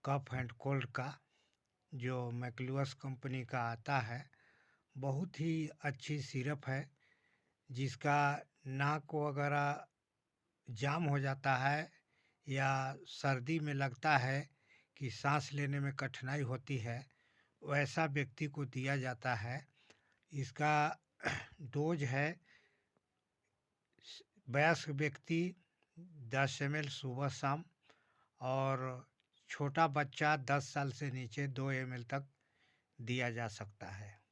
Cough and cold का, जो मैक्लुअस company का आता है। बहुत ही अच्छी सिरप है, जिसका नाक वगैरह जाम हो जाता है या सर्दी में लगता है कि सांस लेने में कठिनाई होती है, वैसा व्यक्ति को दिया जाता है। इसका डोज है, वयस्क व्यक्ति 10 ml सुबह शाम, और छोटा बच्चा 10 साल से नीचे 2 ml तक दिया जा सकता है।